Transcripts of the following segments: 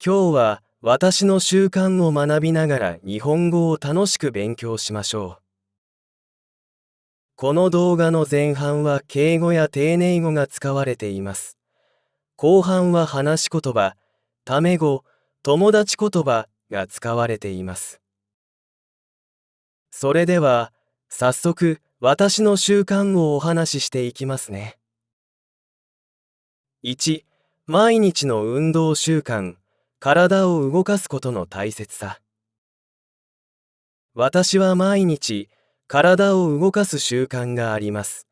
今日は私の習慣を学びながら日本語を楽しく勉強しましょう。この動画の前半は敬語や丁寧語が使われています。後半は話し言葉、タメ語、友達言葉が使われています。それでは、早速私の習慣をお話ししていきますね。1、毎日の運動習慣、体を動かすことの大切さ。私は毎日、体を動かす習慣があります。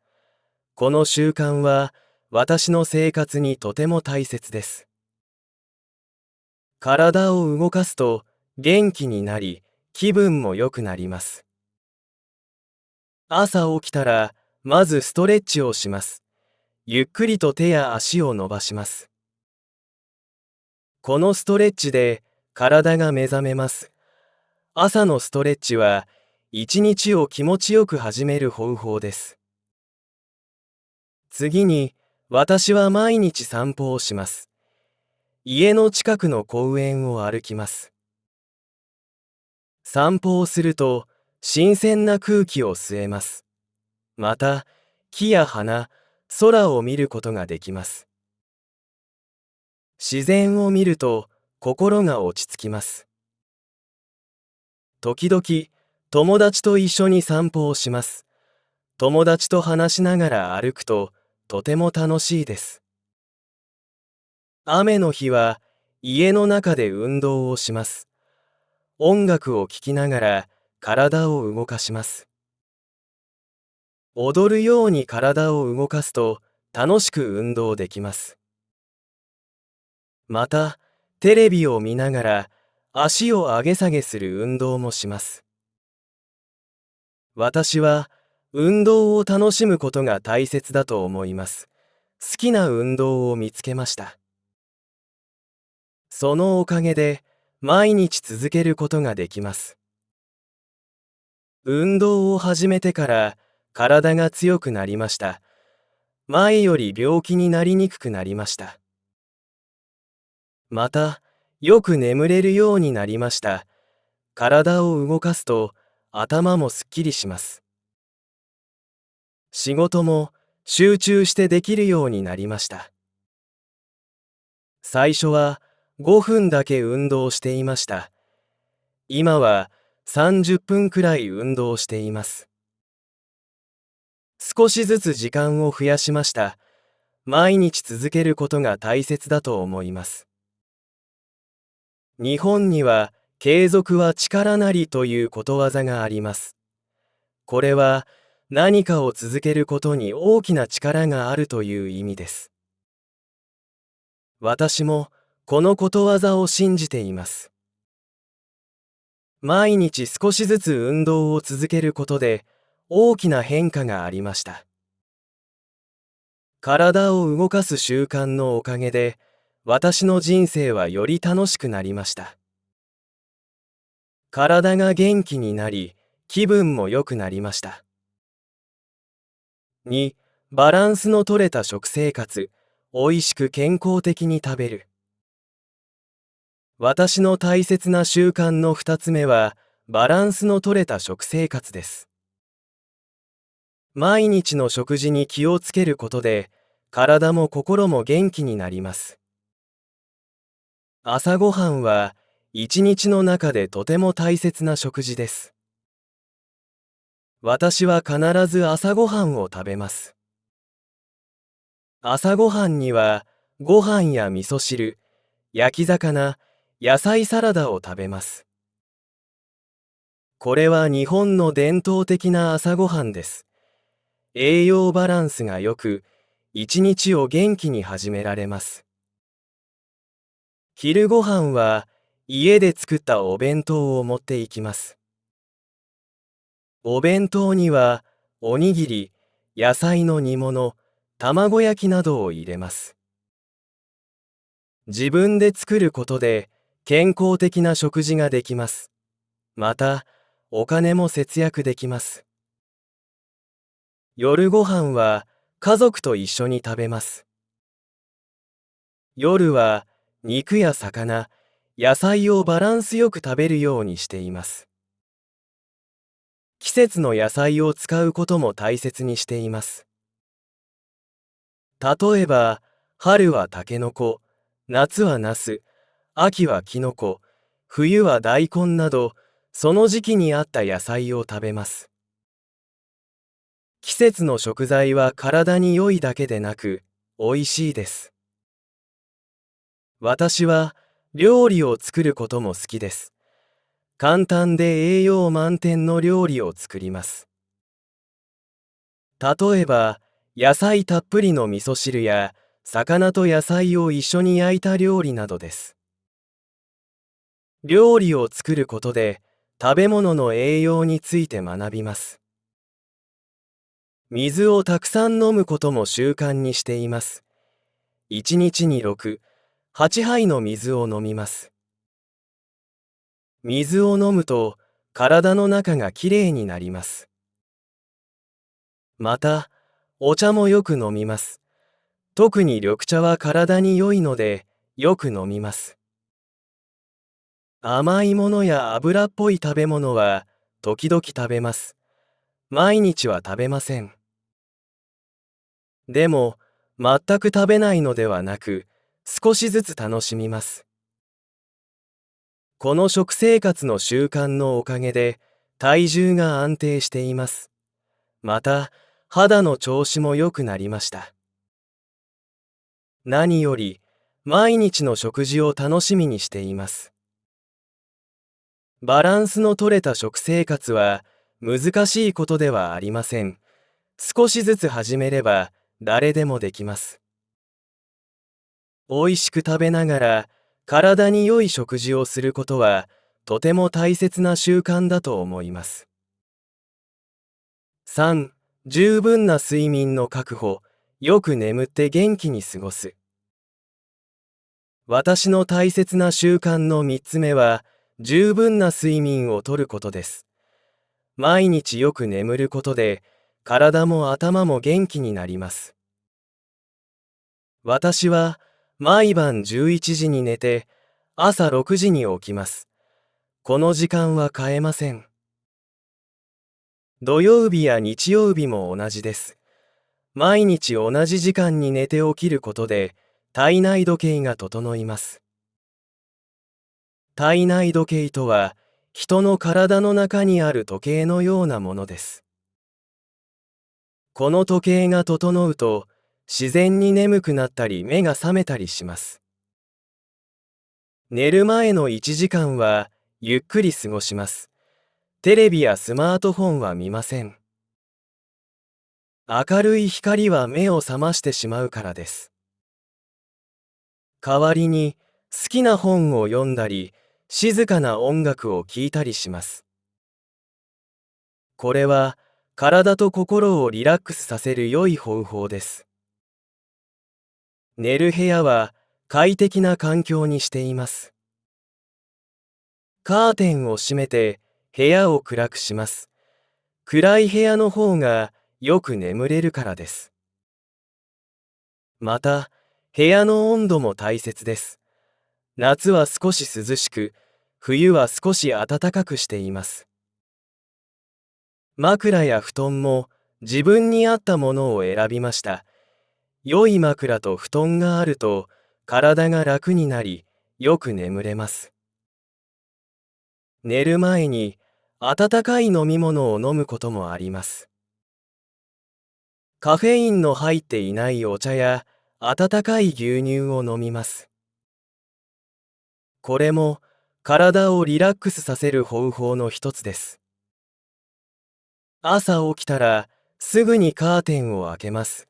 この習慣は、私の生活にとても大切です。体を動かすと、元気になり、気分も良くなります。朝起きたら、まずストレッチをします。ゆっくりと手や足を伸ばします。このストレッチで、体が目覚めます。朝のストレッチは、一日を気持ちよく始める方法です。次に、私は毎日散歩をします。家の近くの公園を歩きます。散歩をすると、新鮮な空気を吸えます。また、木や花、空を見ることができます。自然を見ると、心が落ち着きます。時々、友達と一緒に散歩をします。友達と話しながら歩くと、とても楽しいです。雨の日は、家の中で運動をします。音楽を聴きながら体を動かします。踊るように体を動かすと楽しく運動できます。また、テレビを見ながら足を上げ下げする運動もします。私は運動を楽しむことが大切だと思います。好きな運動を見つけました。そのおかげで毎日続けることができます。運動を始めてから体が強くなりました。前より病気になりにくくなりました。また、よく眠れるようになりました。体を動かすと頭もすっきりします。仕事も集中してできるようになりました。最初は5分だけ運動していました。今は30分くらい運動しています。少しずつ時間を増やしました。毎日続けることが大切だと思います。日本には継続は力なりということわざがあります。これは何かを続けることに大きな力があるという意味です。私もこのことわざを信じています。毎日少しずつ運動を続けることで大きな変化がありました。体を動かす習慣のおかげで私の人生はより楽しくなりました。体が元気になり、気分も良くなりました。2、バランスの取れた食生活、美味しく健康的に食べる。私の大切な習慣の2つ目は、バランスの取れた食生活です。毎日の食事に気をつけることで、体も心も元気になります。朝ごはんは、一日の中でとても大切な食事です。私は必ず朝ごはんを食べます。朝ごはんには、ご飯や味噌汁、焼き魚、野菜サラダを食べます。これは日本の伝統的な朝ごはんです。栄養バランスが良く、一日を元気に始められます。昼ごはんは、家で作ったお弁当を持っていきます。お弁当には、おにぎり、野菜の煮物、卵焼きなどを入れます。自分で作ることで健康的な食事ができます。また、お金も節約できます。夜ご飯は家族と一緒に食べます。夜は肉や魚、野菜をバランスよく食べるようにしています。季節の野菜を使うことも大切にしています。例えば、春はタケノコ、夏はナス、秋はキノコ、冬は大根など、その時期に合った野菜を食べます。季節の食材は体に良いだけでなく、美味しいです。私は料理を作ることも好きです。簡単で栄養満点の料理を作ります。例えば、野菜たっぷりの味噌汁や、魚と野菜を一緒に焼いた料理などです。料理を作ることで、食べ物の栄養について学びます。水をたくさん飲むことも習慣にしています。1日に6、8杯の水を飲みます。水を飲むと、体の中がきれいになります。また、お茶もよく飲みます。特に緑茶は体に良いので、よく飲みます。甘いものや油っぽい食べ物は、時々食べます。毎日は食べません。でも、全く食べないのではなく、少しずつ楽しみます。この食生活の習慣のおかげで、体重が安定しています。また、肌の調子も良くなりました。何より、毎日の食事を楽しみにしています。バランスの取れた食生活は、難しいことではありません。少しずつ始めれば、誰でもできます。美味しく食べながら、体に良い食事をすることは、とても大切な習慣だと思います。3、十分な睡眠の確保、よく眠って元気に過ごす。私の大切な習慣の3つ目は、十分な睡眠をとることです。毎日よく眠ることで、体も頭も元気になります。私は、毎晩11時に寝て、朝6時に起きます。この時間は変えません。土曜日や日曜日も同じです。毎日同じ時間に寝て起きることで、体内時計が整います。体内時計とは、人の体の中にある時計のようなものです。この時計が整うと、自然に眠くなったり目が覚めたりします。寝る前の1時間は、ゆっくり過ごします。テレビやスマートフォンは見ません。明るい光は目を覚ましてしまうからです。代わりに、好きな本を読んだり、静かな音楽を聴いたりします。これは、体と心をリラックスさせる良い方法です。寝る部屋は、快適な環境にしています。カーテンを閉めて、部屋を暗くします。暗い部屋の方が、よく眠れるからです。また、部屋の温度も大切です。夏は少し涼しく、冬は少し暖かくしています。枕や布団も自分に合ったものを選びました。良い枕と布団があると体が楽になり、よく眠れます。寝る前に温かい飲み物を飲むこともあります。カフェインの入っていないお茶や温かい牛乳を飲みます。これも体をリラックスさせる方法の一つです。朝起きたらすぐにカーテンを開けます。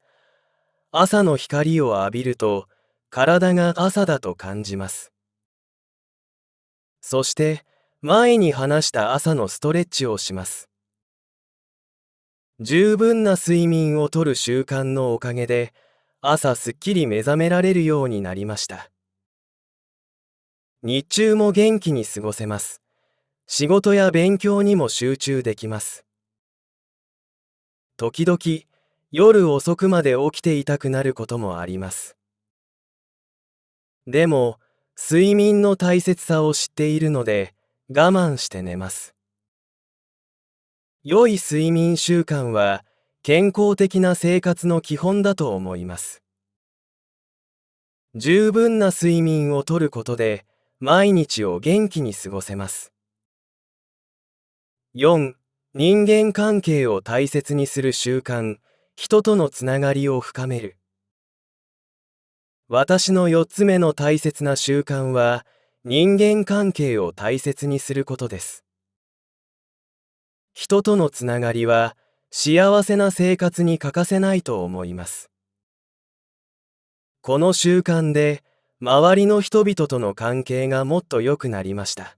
朝の光を浴びると体が朝だと感じます。そして前に話した朝のストレッチをします。十分な睡眠をとる習慣のおかげで朝すっきり目覚められるようになりました。日中も元気に過ごせます。仕事や勉強にも集中できます。時々夜遅くまで起きていたくなることもあります。でも、睡眠の大切さを知っているので我慢して寝ます。良い睡眠習慣は健康的な生活の基本だと思います。十分な睡眠をとることで毎日を元気に過ごせます。4. 人間関係を大切にする習慣、人とのつながりを深める。私の4つ目の大切な習慣は、人間関係を大切にすることです。人とのつながりは、幸せな生活に欠かせないと思います。この習慣で、周りの人々との関係がもっと良くなりました。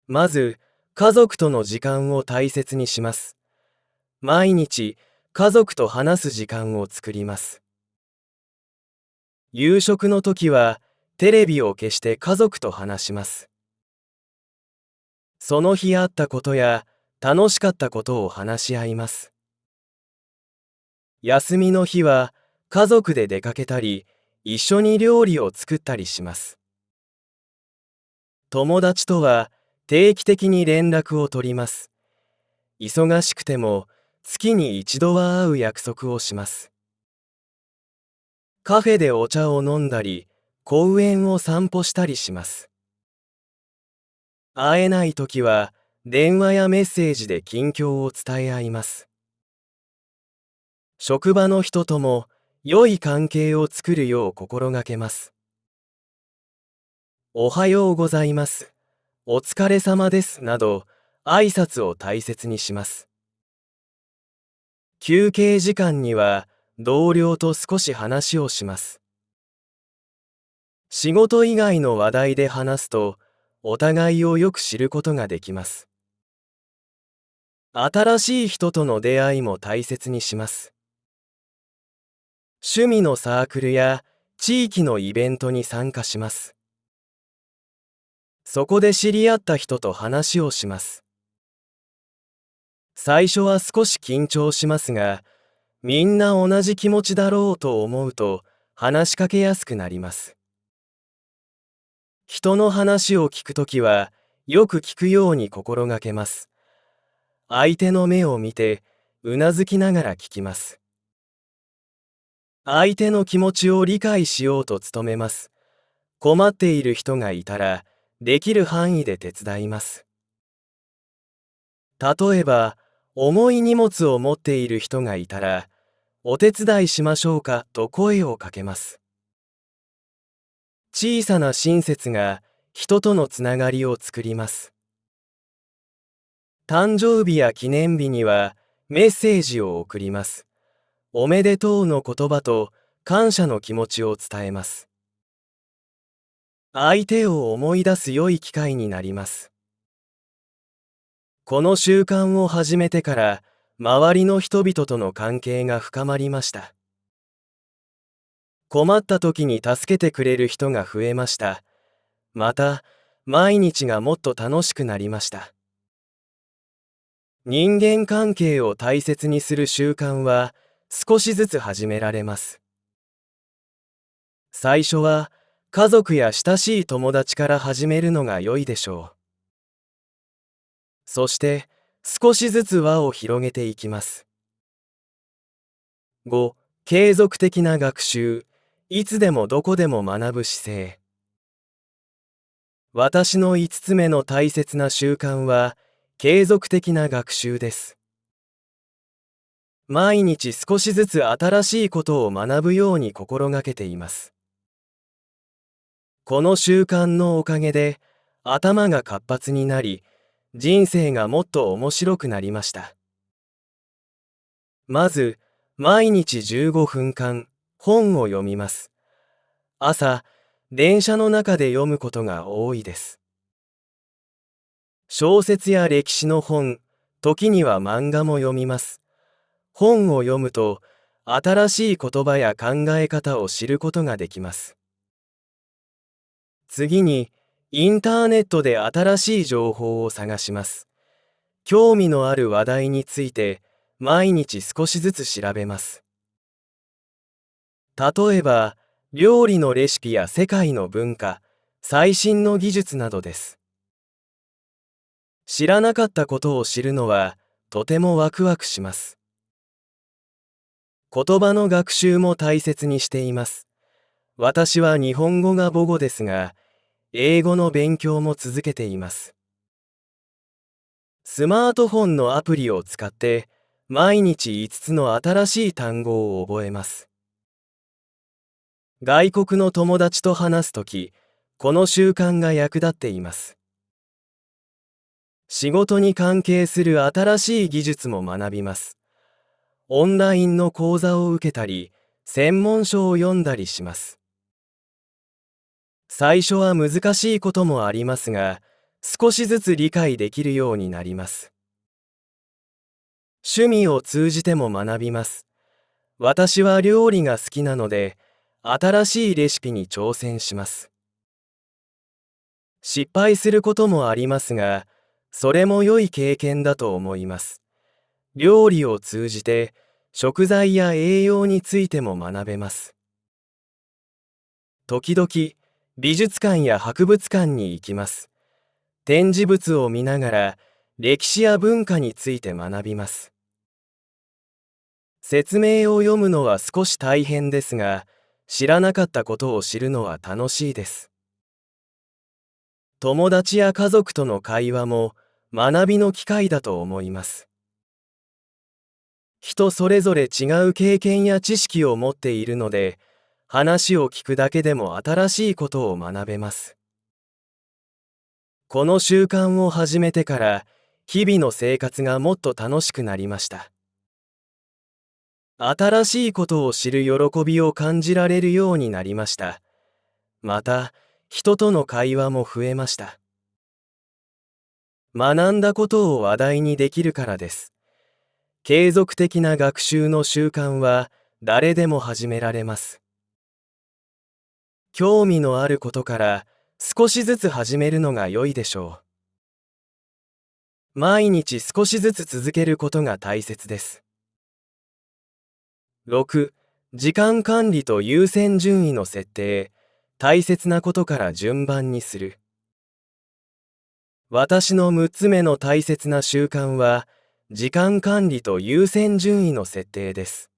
まず、家族との時間を大切にします。毎日、家族と話す時間を作ります。夕食の時は、テレビを消して家族と話します。その日あったことや、楽しかったことを話し合います。休みの日は、家族で出かけたり、一緒に料理を作ったりします。友達とは、定期的に連絡を取ります。忙しくても、月に一度は会う約束をします。カフェでお茶を飲んだり、公園を散歩したりします。会えないときは、電話やメッセージで近況を伝え合います。職場の人とも、良い関係を作るよう心がけます。おはようございます。お疲れ様です。など、挨拶を大切にします。休憩時間には、同僚と少し話をします。仕事以外の話題で話すと、お互いをよく知ることができます。新しい人との出会いも大切にします。趣味のサークルや地域のイベントに参加します。そこで知り合った人と話をします。最初は少し緊張しますが、みんな同じ気持ちだろうと思うと話しかけやすくなります。人の話を聞くときは、よく聞くように心がけます。相手の目を見て、うなずきながら聞きます。相手の気持ちを理解しようと努めます。困っている人がいたら、できる範囲で手伝います。例えば、重い荷物を持っている人がいたら、お手伝いしましょうかと声をかけます。小さな親切が人とのつながりを作ります。誕生日や記念日にはメッセージを送ります。おめでとうの言葉と感謝の気持ちを伝えます。相手を思い出す良い機会になります。この習慣を始めてから、周りの人々との関係が深まりました。困った時に助けてくれる人が増えました。また、毎日がもっと楽しくなりました。人間関係を大切にする習慣は少しずつ始められます。最初は家族や親しい友達から始めるのが良いでしょう。そして少しずつ輪を広げていきます。5. 継続的な学習。いつでもどこでも学ぶ姿勢。私の5つ目の大切な習慣は継続的な学習です。毎日少しずつ新しいことを学ぶように心がけています。この習慣のおかげで頭が活発になり、人生がもっと面白くなりました。まず、毎日15分間本を読みます。朝、電車の中で読むことが多いです。小説や歴史の本、時には漫画も読みます。本を読むと、新しい言葉や考え方を知ることができます。次に、インターネットで新しい情報を探します。興味のある話題について、毎日少しずつ調べます。例えば、料理のレシピや世界の文化、最新の技術などです。知らなかったことを知るのはとてもワクワクします。言葉の学習も大切にしています。私は日本語が母語ですが、英語の勉強も続けています。スマートフォンのアプリを使って毎日5つの新しい単語を覚えます。外国の友達と話すとき、この習慣が役立っています。仕事に関係する新しい技術も学びます。オンラインの講座を受けたり、専門書を読んだりします。最初は難しいこともありますが、少しずつ理解できるようになります。趣味を通じても学びます。私は料理が好きなので、新しいレシピに挑戦します。失敗することもありますが、それも良い経験だと思います。料理を通じて、食材や栄養についても学べます。時々、美術館や博物館に行きます。展示物を見ながら、歴史や文化について学びます。説明を読むのは少し大変ですが、知らなかったことを知るのは楽しいです。友達や家族との会話も学びの機会だと思います。人それぞれ違う経験や知識を持っているので、話を聞くだけでも新しいことを学べます。この習慣を始めてから、日々の生活がもっと楽しくなりました。新しいことを知る喜びを感じられるようになりました。また、人との会話も増えました。学んだことを話題にできるからです。継続的な学習の習慣は誰でも始められます。興味のあることから少しずつ始めるのが良いでしょう。毎日少しずつ続けることが大切です。6、時間管理と優先順位の設定。大切なことから順番にする。私の6つ目の大切な習慣は、時間管理と優先順位の設定です。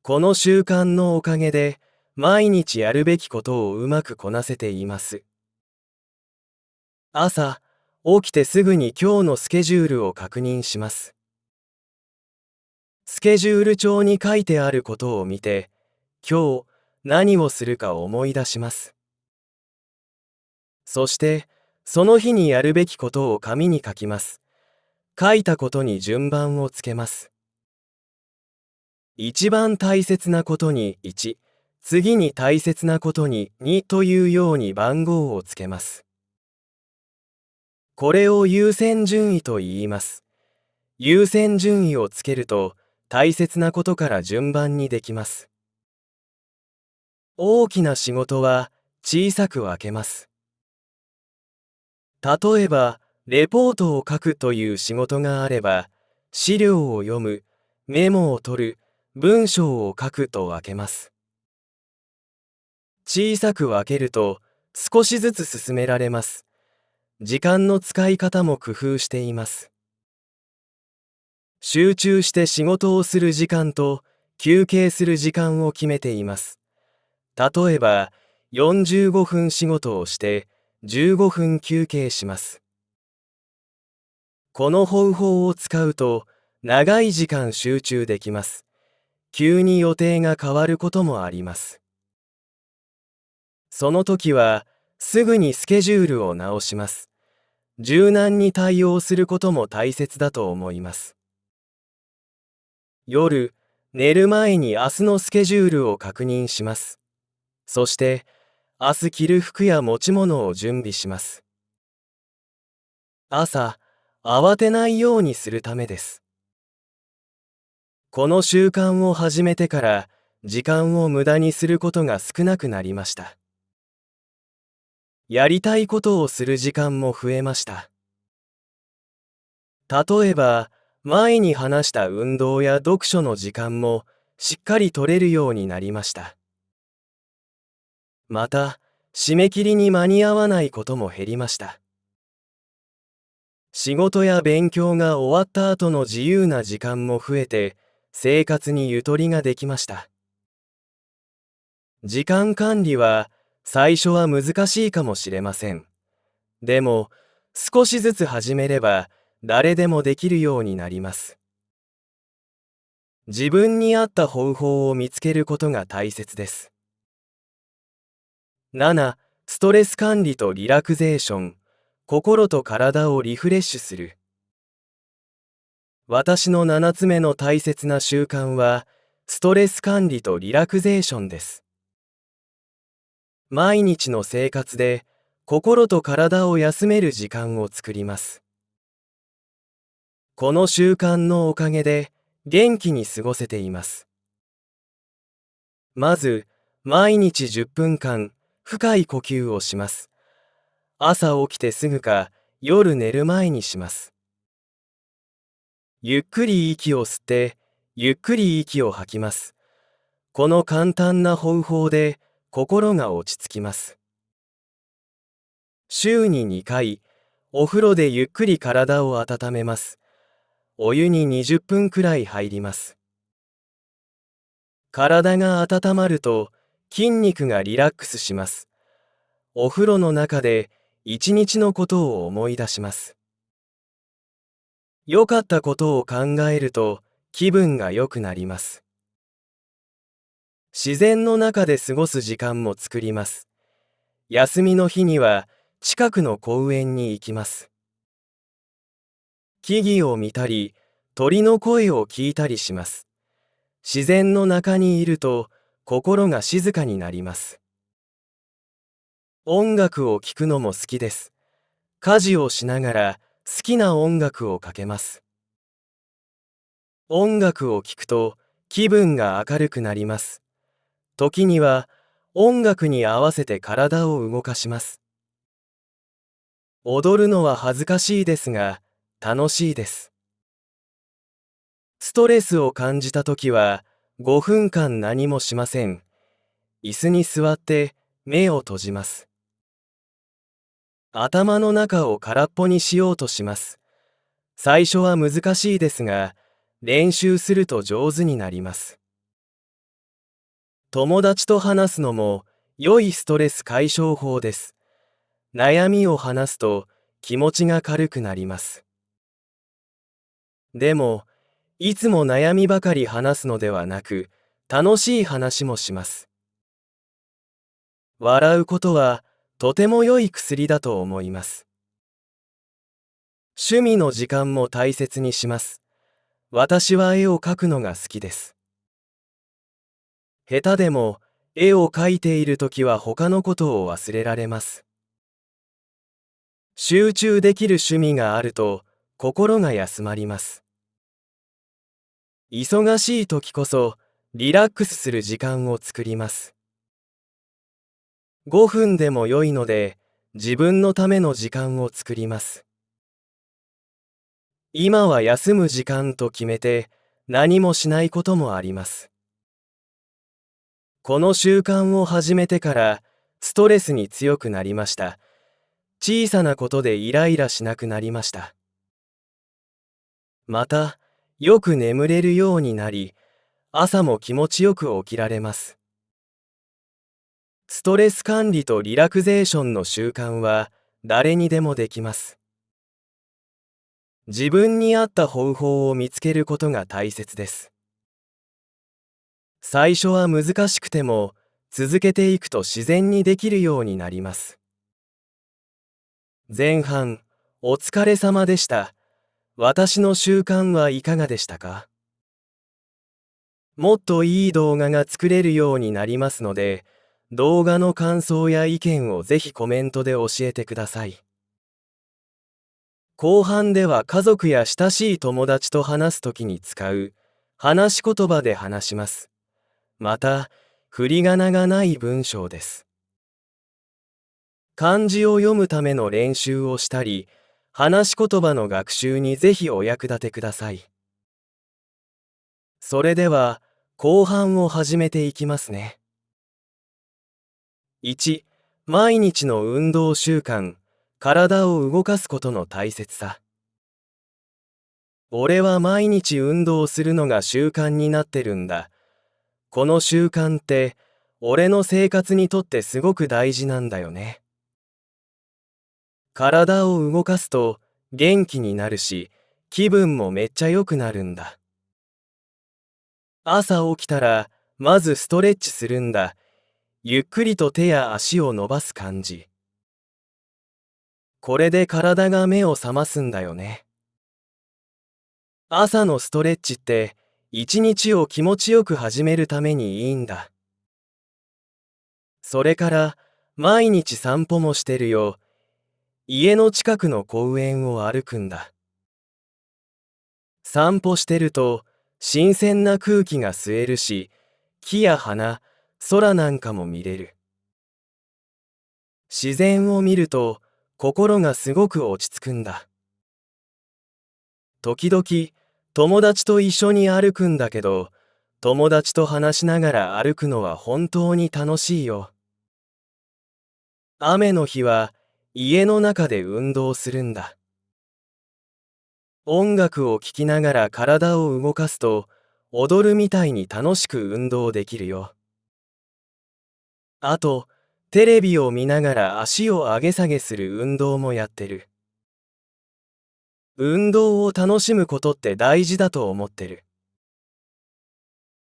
この習慣のおかげで、毎日やるべきことをうまくこなせています。朝、起きてすぐに今日のスケジュールを確認します。スケジュール帳に書いてあることを見て、今日何をするか思い出します。そして、その日にやるべきことを紙に書きます。書いたことに順番をつけます。一番大切なことに1、次に大切なことに2というように番号をつけます。これを優先順位と言います。優先順位をつけると大切なことから順番にできます。大きな仕事は小さく分けます。例えば、レポートを書くという仕事があれば、資料を読む、メモを取る、文章を書くと分けます。小さく分けると少しずつ進められます。時間の使い方も工夫しています。集中して仕事をする時間と休憩する時間を決めています。例えば、45分仕事をして15分休憩します。この方法を使うと長い時間集中できます。急に予定が変わることもあります。その時はすぐにスケジュールを直します。柔軟に対応することも大切だと思います。夜、寝る前に明日のスケジュールを確認します。そして、明日着る服や持ち物を準備します。朝、慌てないようにするためです。この習慣を始めてから、時間を無駄にすることが少なくなりました。やりたいことをする時間も増えました。例えば、前に話した運動や読書の時間もしっかり取れるようになりました。また、締め切りに間に合わないことも減りました。仕事や勉強が終わった後の自由な時間も増えて、生活にゆとりができました。時間管理は最初は難しいかもしれません。でも、少しずつ始めれば誰でもできるようになります。自分に合った方法を見つけることが大切です。7、ストレス管理とリラクゼーション、心と体をリフレッシュする。私の7つ目の大切な習慣は、ストレス管理とリラクゼーションです。毎日の生活で心と体を休める時間を作ります。この習慣のおかげで元気に過ごせています。まず、毎日10分間深い呼吸をします。朝起きてすぐか夜寝る前にします。ゆっくり息を吸って、ゆっくり息を吐きます。この簡単な方法で心が落ち着きます。週に2回、お風呂でゆっくり体を温めます。お湯に20分くらい入ります。体が温まると筋肉がリラックスします。お風呂の中で一日のことを思い出します。良かったことを考えると気分が良くなります。自然の中で過ごす時間も作ります。休みの日には近くの公園に行きます。木々を見たり、鳥の声を聞いたりします。自然の中にいると心が静かになります。音楽を聴くのも好きです。家事をしながら好きな音楽をかけます。音楽を聴くと気分が明るくなります。時には音楽に合わせて体を動かします。踊るのは恥ずかしいですが、楽しいです。ストレスを感じたときは、5分間何もしません。椅子に座って目を閉じます。頭の中を空っぽにしようとします。最初は難しいですが、練習すると上手になります。友達と話すのも良いストレス解消法です。悩みを話すと気持ちが軽くなります。でも、いつも悩みばかり話すのではなく、楽しい話もします。笑うことはとても良い薬だと思います。趣味の時間も大切にします。私は絵を描くのが好きです。下手でも絵を描いているときは他のことを忘れられます。集中できる趣味があると心が休まります。忙しい時こそリラックスする時間を作ります。5分でも良いので自分のための時間を作ります。今は休む時間と決めて何もしないこともあります。この習慣を始めてからストレスに強くなりました。小さなことでイライラしなくなりました。また、よく眠れるようになり、朝も気持ちよく起きられます。ストレス管理とリラクゼーションの習慣は誰にでもできます。自分に合った方法を見つけることが大切です。最初は難しくても続けていくと自然にできるようになります。前半、お疲れ様でした。私の習慣はいかがでしたか？もっといい動画が作れるようになりますので、動画の感想や意見をぜひコメントで教えてください。後半では家族や親しい友達と話すときに使う話し言葉で話します。また、振り仮名がない文章です。漢字を読むための練習をしたり、話し言葉の学習にぜひお役立てください。それでは、後半を始めていきますね。1、毎日の運動習慣、体を動かすことの大切さ。俺は毎日運動するのが習慣になってるんだ。この習慣って、俺の生活にとってすごく大事なんだよね。体を動かすと元気になるし、気分もめっちゃ良くなるんだ。朝起きたら、まずストレッチするんだ。ゆっくりと手や足を伸ばす感じ。これで体が目を覚ますんだよね。朝のストレッチって、一日を気持ちよく始めるためにいいんだ。それから、毎日散歩もしてるよ。家の近くの公園を歩くんだ。散歩してると、新鮮な空気が吸えるし、木や花、空なんかも見れる。自然を見ると、心がすごく落ち着くんだ。時々、友達と一緒に歩くんだけど、友達と話しながら歩くのは本当に楽しいよ。雨の日は、家の中で運動するんだ。音楽を聴きながら体を動かすと、踊るみたいに楽しく運動できるよ。あと、テレビを見ながら足を上げ下げする運動もやってる。運動を楽しむことって大事だと思ってる。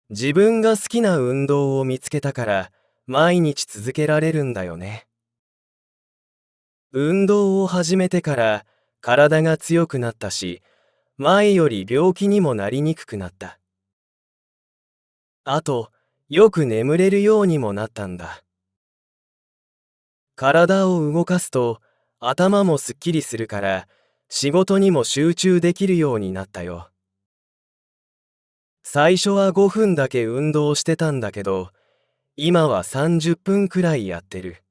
自分が好きな運動を見つけたから、毎日続けられるんだよね。運動を始めてから、体が強くなったし、前より病気にもなりにくくなった。あと、よく眠れるようにもなったんだ。体を動かすと頭もすっきりするから仕事にも集中できるようになったよ。最初は5分だけ運動してたんだけど、今は30分くらいやってる。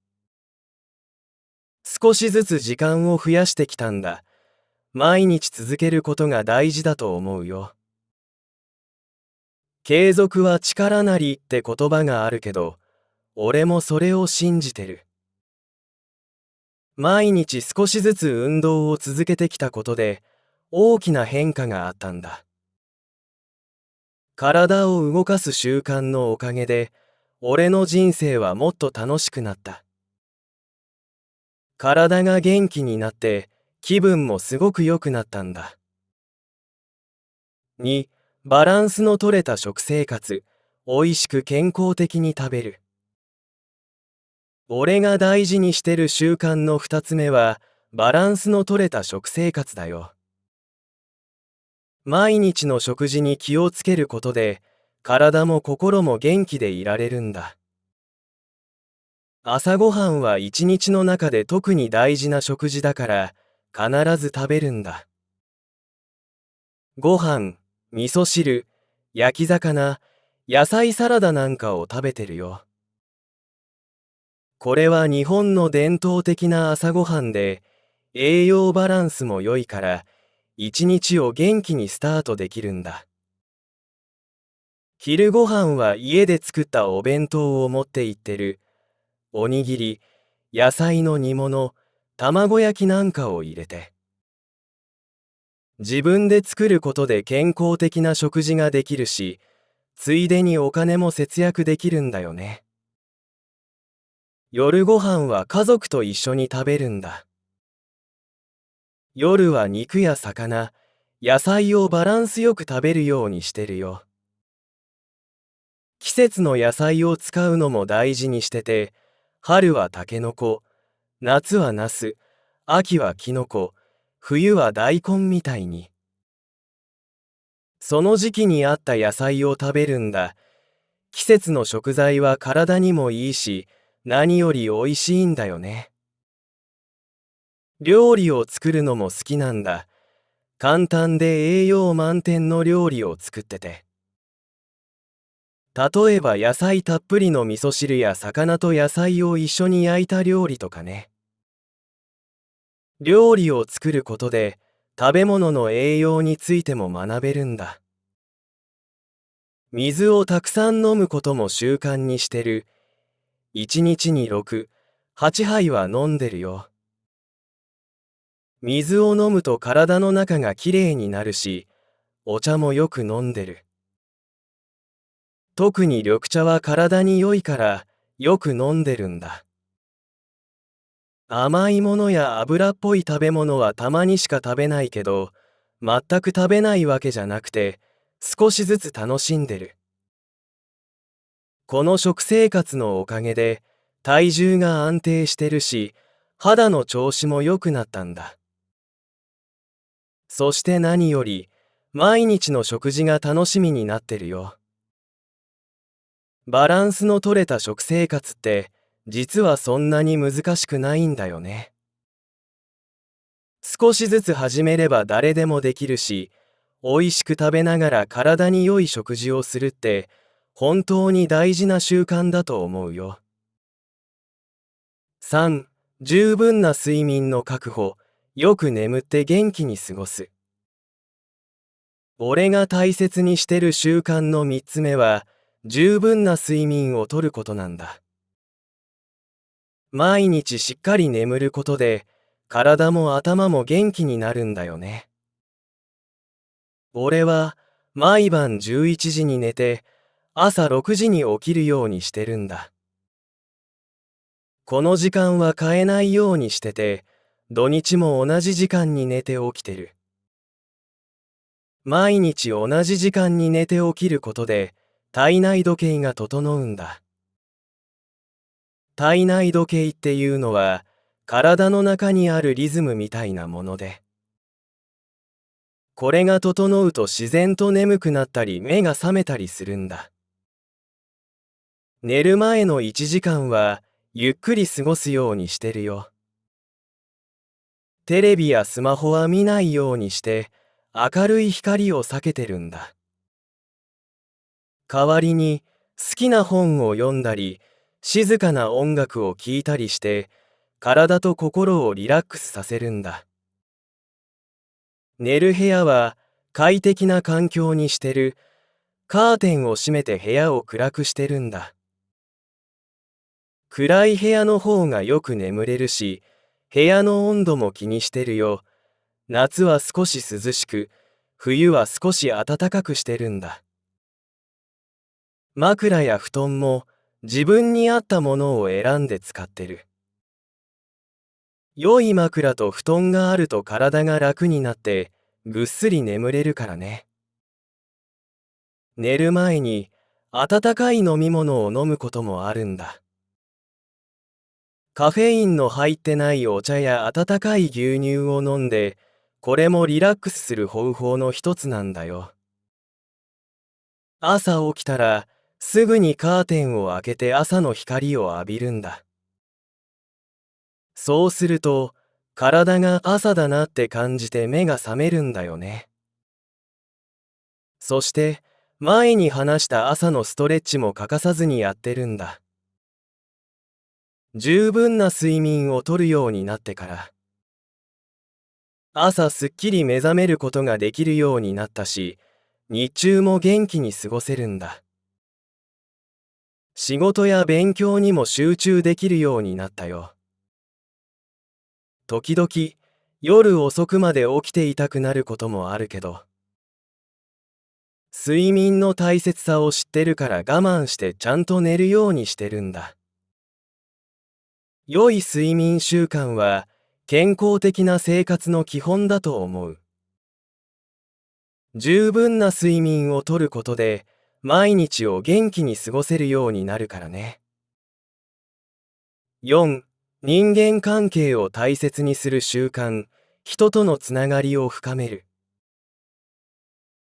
少しずつ時間を増やしてきたんだ。毎日続けることが大事だと思うよ。継続は力なりって言葉があるけど、俺もそれを信じてる。毎日少しずつ運動を続けてきたことで大きな変化があったんだ。体を動かす習慣のおかげで俺の人生はもっと楽しくなった。体が元気になって気分もすごく良くなったんだ。2、バランスの取れた食生活、おいしく健康的に食べる。俺が大事にしてる習慣の2つ目はバランスの取れた食生活だよ。毎日の食事に気をつけることで体も心も元気でいられるんだ。朝ごはんは一日の中で特に大事な食事だから必ず食べるんだ。ご飯、味噌汁、焼き魚、野菜サラダなんかを食べてるよ。これは日本の伝統的な朝ごはんで栄養バランスも良いから一日を元気にスタートできるんだ。昼ごはんは家で作ったお弁当を持って行ってる。おにぎり、野菜の煮物、卵焼きなんかを入れて。自分で作ることで健康的な食事ができるし、ついでにお金も節約できるんだよね。夜ご飯は家族と一緒に食べるんだ。夜は肉や魚、野菜をバランスよく食べるようにしてるよ。季節の野菜を使うのも大事にしてて、春はタケノコ、夏はナス、秋はキノコ、冬は大根みたいに。その時期に合った野菜を食べるんだ。季節の食材は体にもいいし、何よりおいしいんだよね。料理を作るのも好きなんだ。簡単で栄養満点の料理を作ってて。例えば野菜たっぷりの味噌汁や魚と野菜を一緒に焼いた料理とかね。料理を作ることで食べ物の栄養についても学べるんだ。水をたくさん飲むことも習慣にしてる。1日に6、8杯は飲んでるよ。水を飲むと体の中がきれいになるし、お茶もよく飲んでる。特に緑茶は体に良いからよく飲んでるんだ。甘いものや油っぽい食べ物はたまにしか食べないけど、全く食べないわけじゃなくて、少しずつ楽しんでる。この食生活のおかげで、体重が安定してるし、肌の調子も良くなったんだ。そして何より、毎日の食事が楽しみになってるよ。バランスの取れた食生活って、実はそんなに難しくないんだよね。少しずつ始めれば誰でもできるし、美味しく食べながら体に良い食事をするって、本当に大事な習慣だと思うよ。3、十分な睡眠の確保。よく眠って元気に過ごす。俺が大切にしてる習慣の3つ目は、十分な睡眠をとることなんだ。毎日しっかり眠ることで、体も頭も元気になるんだよね。俺は毎晩11時に寝て、朝6時に起きるようにしてるんだ。この時間は変えないようにしてて、土日も同じ時間に寝て起きてる。毎日同じ時間に寝て起きることで、体内時計が整うんだ。体内時計っていうのは、体の中にあるリズムみたいなもので、これが整うと自然と眠くなったり目が覚めたりするんだ。寝る前の1時間は、ゆっくり過ごすようにしてるよ。テレビやスマホは見ないようにして、明るい光を避けてるんだ。代わりに、好きな本を読んだり、静かな音楽を聴いたりして、体と心をリラックスさせるんだ。寝る部屋は快適な環境にしてる。カーテンを閉めて部屋を暗くしてるんだ。暗い部屋の方がよく眠れるし、部屋の温度も気にしてるよ。夏は少し涼しく、冬は少し暖かくしてるんだ。枕や布団も自分に合ったものを選んで使ってる。良い枕と布団があると体が楽になってぐっすり眠れるからね。寝る前に温かい飲み物を飲むこともあるんだ。カフェインの入ってないお茶や温かい牛乳を飲んで、これもリラックスする方法の一つなんだよ。朝起きたらすぐにカーテンを開けて朝の光を浴びるんだ。そうすると体が朝だなって感じて目が覚めるんだよね。そして前に話した朝のストレッチも欠かさずにやってるんだ。十分な睡眠をとるようになってから、朝すっきり目覚めることができるようになったし、日中も元気に過ごせるんだ。仕事や勉強にも集中できるようになったよ。時々、夜遅くまで起きていたくなることもあるけど、睡眠の大切さを知ってるから我慢してちゃんと寝るようにしてるんだ。良い睡眠習慣は健康的な生活の基本だと思う。十分な睡眠をとることで毎日を元気に過ごせるようになるからね。4、人間関係を大切にする習慣、人とのつながりを深める。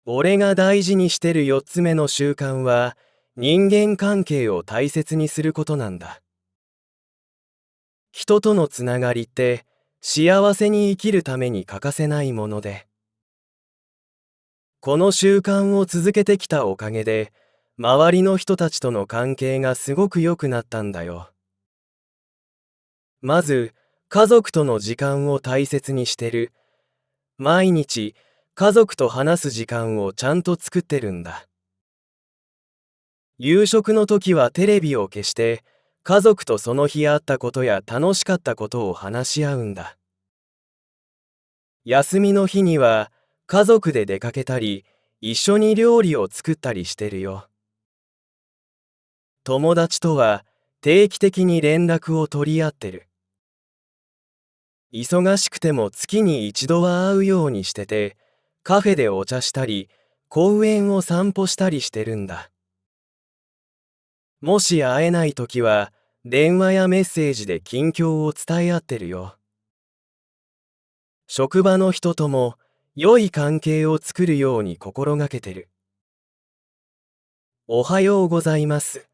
俺が大事にしてる4つ目の習慣は、人間関係を大切にすることなんだ。人とのつながりって幸せに生きるために欠かせないもので、この習慣を続けてきたおかげで、周りの人たちとの関係がすごく良くなったんだよ。まず、家族との時間を大切にしてる。毎日、家族と話す時間をちゃんと作ってるんだ。夕食の時はテレビを消して、家族とその日あったことや楽しかったことを話し合うんだ。休みの日には家族で出かけたり、一緒に料理を作ったりしてるよ。友達とは定期的に連絡を取り合ってる。忙しくても月に一度は会うようにしてて、カフェでお茶したり、公園を散歩したりしてるんだ。もし会えないときは、電話やメッセージで近況を伝え合ってるよ。職場の人とも良い関係を作るように心がけてる。おはようございます。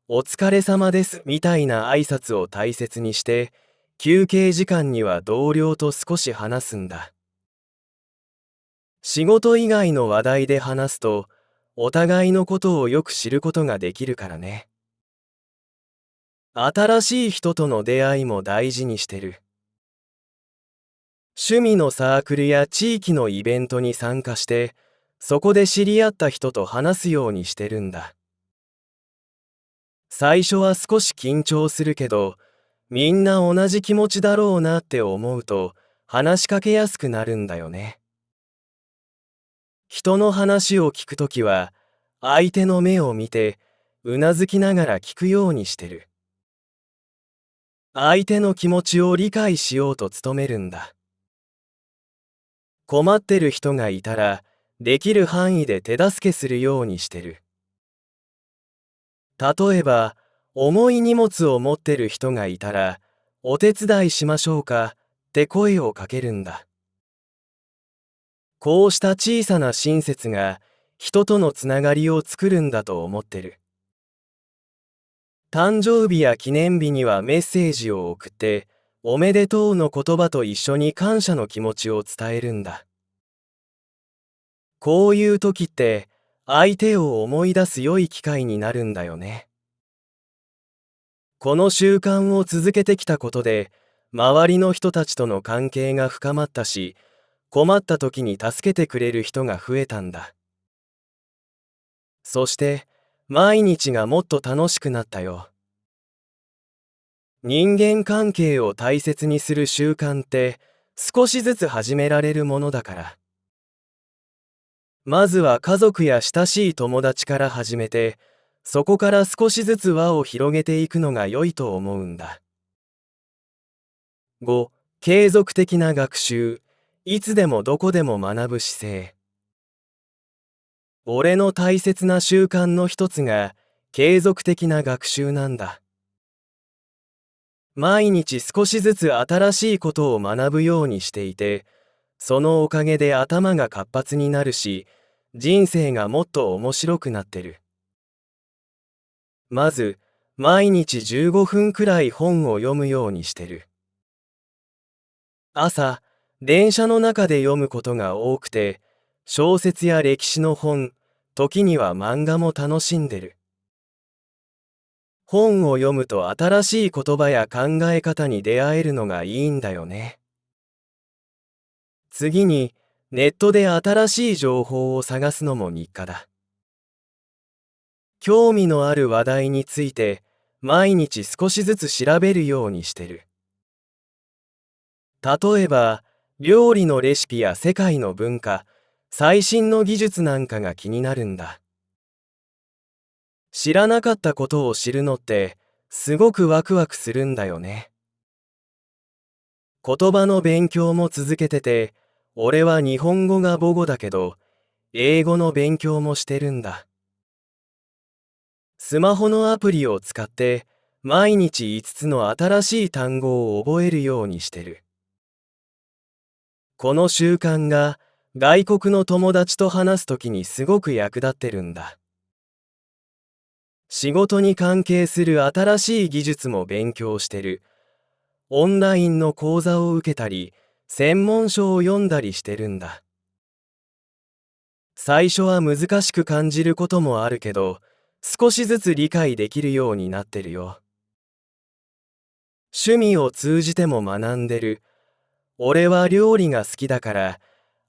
お疲れ様ですみたいな挨拶を大切にして、休憩時間には同僚と少し話すんだ。仕事以外の話題で話すと、お互いのことをよく知ることができるからね。新しい人との出会いも大事にしてる。趣味のサークルや地域のイベントに参加して、そこで知り合った人と話すようにしてるんだ。最初は少し緊張するけど、みんな同じ気持ちだろうなって思うと、話しかけやすくなるんだよね。人の話を聞くときは、相手の目を見て、うなずきながら聞くようにしてる。相手の気持ちを理解しようと努めるんだ。困ってる人がいたら、できる範囲で手助けするようにしてる。例えば、重い荷物を持ってる人がいたら、お手伝いしましょうかって声をかけるんだ。こうした小さな親切が、人とのつながりを作るんだと思ってる。誕生日や記念日にはメッセージを送って、おめでとうの言葉と一緒に感謝の気持ちを伝えるんだ。こういう時って、相手を思い出す良い機会になるんだよね。この習慣を続けてきたことで、周りの人たちとの関係が深まったし、困った時に助けてくれる人が増えたんだ。そして、毎日がもっと楽しくなったよ。人間関係を大切にする習慣って、少しずつ始められるものだから。まずは家族や親しい友達から始めて、そこから少しずつ輪を広げていくのが良いと思うんだ。5. 継続的な学習。いつでもどこでも学ぶ姿勢。俺の大切な習慣の一つが、継続的な学習なんだ。毎日少しずつ新しいことを学ぶようにしていて、そのおかげで頭が活発になるし、人生がもっと面白くなってる。まず、毎日15分くらい本を読むようにしてる。朝、電車の中で読むことが多くて、小説や歴史の本、時には漫画も楽しんでる。本を読むと新しい言葉や考え方に出会えるのがいいんだよね。次に、ネットで新しい情報を探すのも日課だ。興味のある話題について、毎日少しずつ調べるようにしてる。例えば、料理のレシピや世界の文化、最新の技術なんかが気になるんだ。知らなかったことを知るのって、すごくワクワクするんだよね。言葉の勉強も続けてて、俺は日本語が母語だけど、英語の勉強もしてるんだ。スマホのアプリを使って、毎日5つの新しい単語を覚えるようにしてる。この習慣が、外国の友達と話すときにすごく役立ってるんだ。仕事に関係する新しい技術も勉強してる。オンラインの講座を受けたり、専門書を読んだりしてるんだ。最初は難しく感じることもあるけど、少しずつ理解できるようになってるよ。趣味を通じても学んでる。俺は料理が好きだから、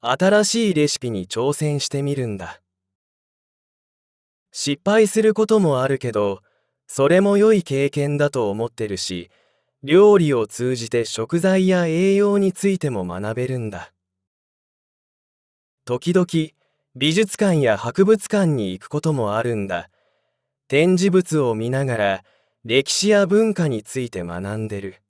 新しいレシピに挑戦してみるんだ。失敗することもあるけど、それも良い経験だと思ってるし、料理を通じて食材や栄養についても学べるんだ。時々、美術館や博物館に行くこともあるんだ。展示物を見ながら、歴史や文化について学んでる。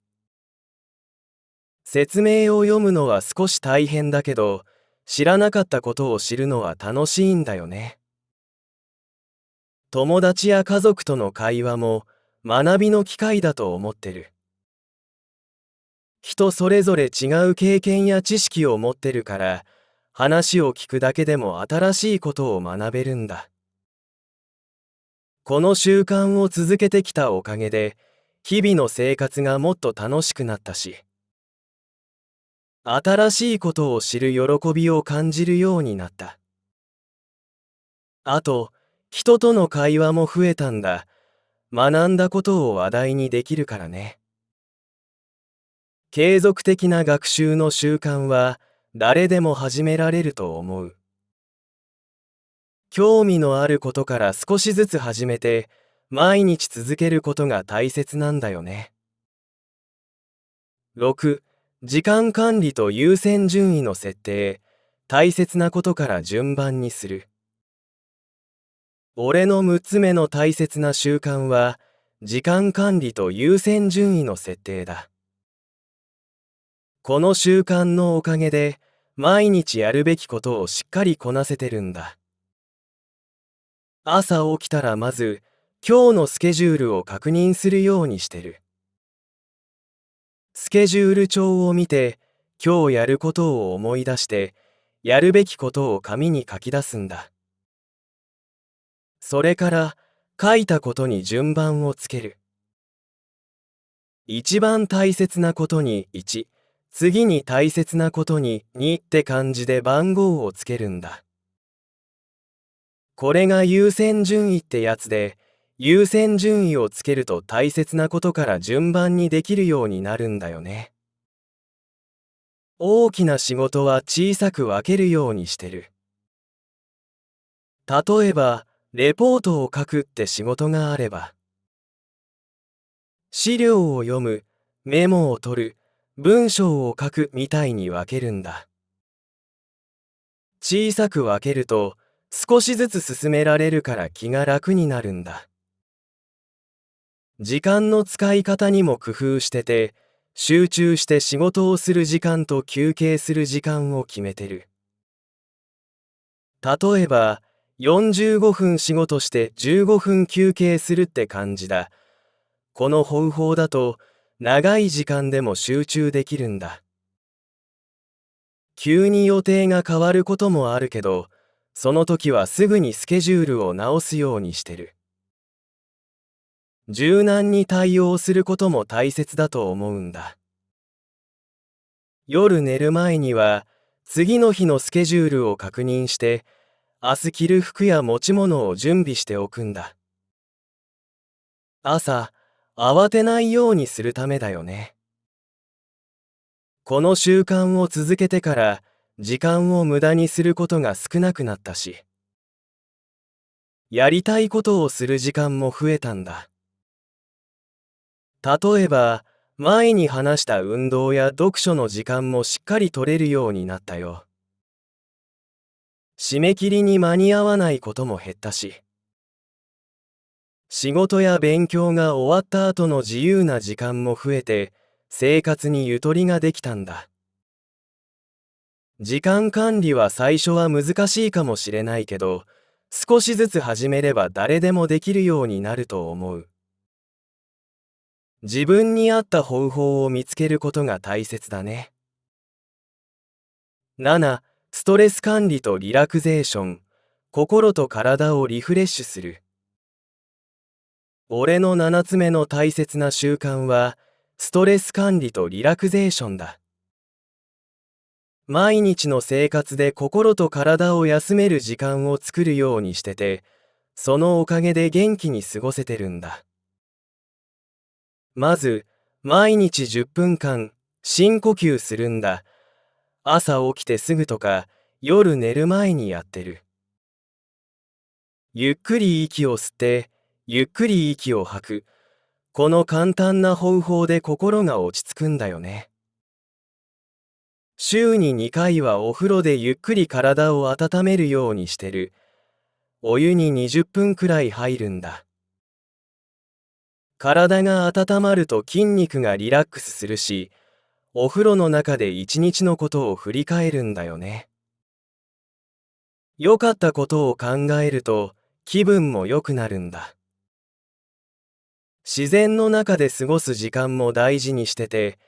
説明を読むのは少し大変だけど、知らなかったことを知るのは楽しいんだよね。友達や家族との会話も学びの機会だと思ってる。人それぞれ違う経験や知識を持ってるから、話を聞くだけでも新しいことを学べるんだ。この習慣を続けてきたおかげで、日々の生活がもっと楽しくなったし、新しいことを知る喜びを感じるようになった。あと、人との会話も増えたんだ。学んだことを話題にできるからね。継続的な学習の習慣は誰でも始められると思う。興味のあることから少しずつ始めて、毎日続けることが大切なんだよね。6、時間管理と優先順位の設定。大切なことから順番にする。俺の6つ目の大切な習慣は、時間管理と優先順位の設定だ。この習慣のおかげで、毎日やるべきことをしっかりこなせてるんだ。朝起きたらまず、今日のスケジュールを確認するようにしてる。スケジュール帳を見て、今日やることを思い出して、やるべきことを紙に書き出すんだ。それから、書いたことに順番をつける。一番大切なことに1、次に大切なことに2って感じで番号をつけるんだ。これが優先順位ってやつで、優先順位をつけると大切なことから順番にできるようになるんだよね。大きな仕事は小さく分けるようにしてる。例えば、レポートを書くって仕事があれば、資料を読む、メモを取る、文章を書くみたいに分けるんだ。小さく分けると、少しずつ進められるから気が楽になるんだ。時間の使い方にも工夫してて、集中して仕事をする時間と休憩する時間を決めてる。例えば、45分仕事して15分休憩するって感じだ。この方法だと、長い時間でも集中できるんだ。急に予定が変わることもあるけど、その時はすぐにスケジュールを直すようにしてる。柔軟に対応することも大切だと思うんだ。夜寝る前には、次の日のスケジュールを確認して、明日着る服や持ち物を準備しておくんだ。朝、慌てないようにするためだよね。この習慣を続けてから、時間を無駄にすることが少なくなったし、やりたいことをする時間も増えたんだ。例えば、前に話した運動や読書の時間もしっかり取れるようになったよ。締め切りに間に合わないことも減ったし、仕事や勉強が終わった後の自由な時間も増えて、生活にゆとりができたんだ。時間管理は最初は難しいかもしれないけど、少しずつ始めれば誰でもできるようになると思う。自分に合った方法を見つけることが大切だね。7、ストレス管理とリラクゼーション。心と体をリフレッシュする。俺の7つ目の大切な習慣は、ストレス管理とリラクゼーションだ。毎日の生活で心と体を休める時間を作るようにしてて、そのおかげで元気に過ごせてるんだ。まず、毎日10分間、深呼吸するんだ。朝起きてすぐとか、夜寝る前にやってる。ゆっくり息を吸って、ゆっくり息を吐く。この簡単な方法で心が落ち着くんだよね。週に2回はお風呂でゆっくり体を温めるようにしてる。お湯に20分くらい入るんだ。体が温まると筋肉がリラックスするし、お風呂の中で一日のことを振り返るんだよね。良かったことを考えると気分も良くなるんだ。自然の中で過ごす時間も大事にしてて、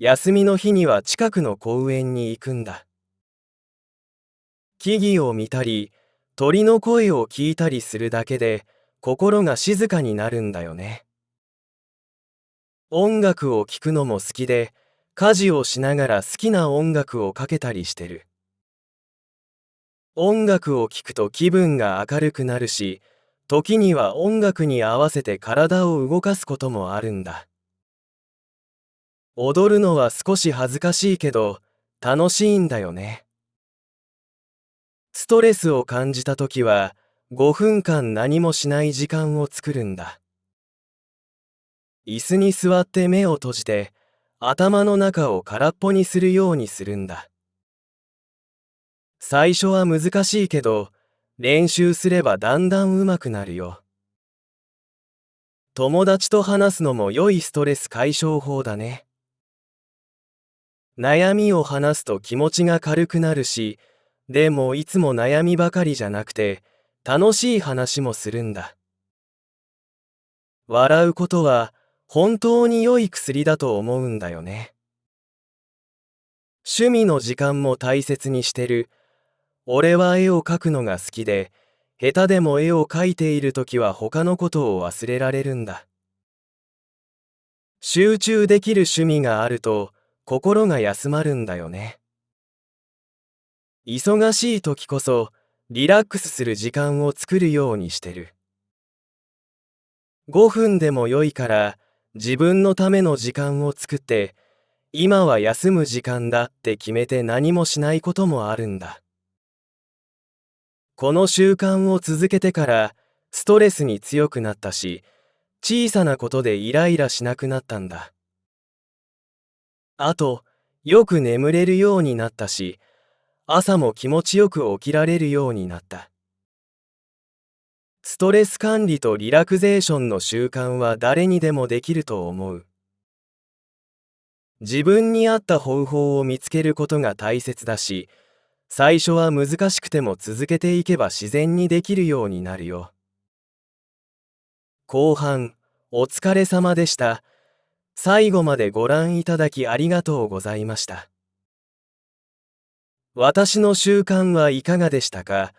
休みの日には近くの公園に行くんだ。木々を見たり、鳥の声を聞いたりするだけで心が静かになるんだよね。音楽を聴くのも好きで、家事をしながら好きな音楽をかけたりしてる。音楽を聴くと気分が明るくなるし、時には音楽に合わせて体を動かすこともあるんだ。踊るのは少し恥ずかしいけど、楽しいんだよね。ストレスを感じたときは、5分間何もしない時間を作るんだ。椅子に座って目を閉じて、頭の中を空っぽにするようにするんだ。最初は難しいけど、練習すればだんだん上手くなるよ。友達と話すのも良いストレス解消法だね。悩みを話すと気持ちが軽くなるし、でもいつも悩みばかりじゃなくて、楽しい話もするんだ。笑うことは本当に良い薬だと思うんだよね。趣味の時間も大切にしてる。俺は絵を描くのが好きで、下手でも絵を描いているときは他のことを忘れられるんだ。集中できる趣味があると心が休まるんだよね。忙しい時こそリラックスする時間を作るようにしてる。5分でも良いから自分のための時間を作って、今は休む時間だって決めて何もしないこともあるんだ。この習慣を続けてからストレスに強くなったし、小さなことでイライラしなくなったんだ。あと、よく眠れるようになったし、朝も気持ちよく起きられるようになった。ストレス管理とリラクゼーションの習慣は誰にでもできると思う。自分に合った方法を見つけることが大切だし、最初は難しくても続けていけば自然にできるようになるよ。後半、お疲れ様でした。最後までご覧いただきありがとうございました。私の習慣はいかがでしたか？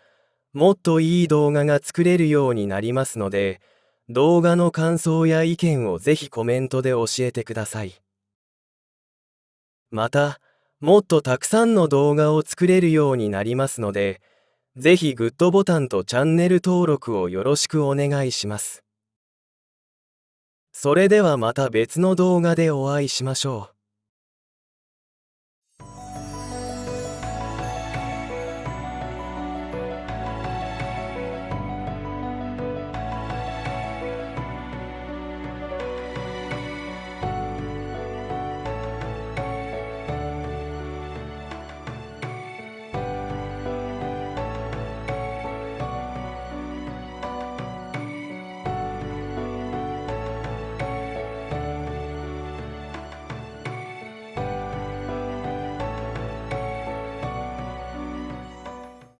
もっといい動画が作れるようになりますので、動画の感想や意見をぜひコメントで教えてください。また、もっとたくさんの動画を作れるようになりますので、ぜひグッドボタンとチャンネル登録をよろしくお願いします。それではまた別の動画でお会いしましょう。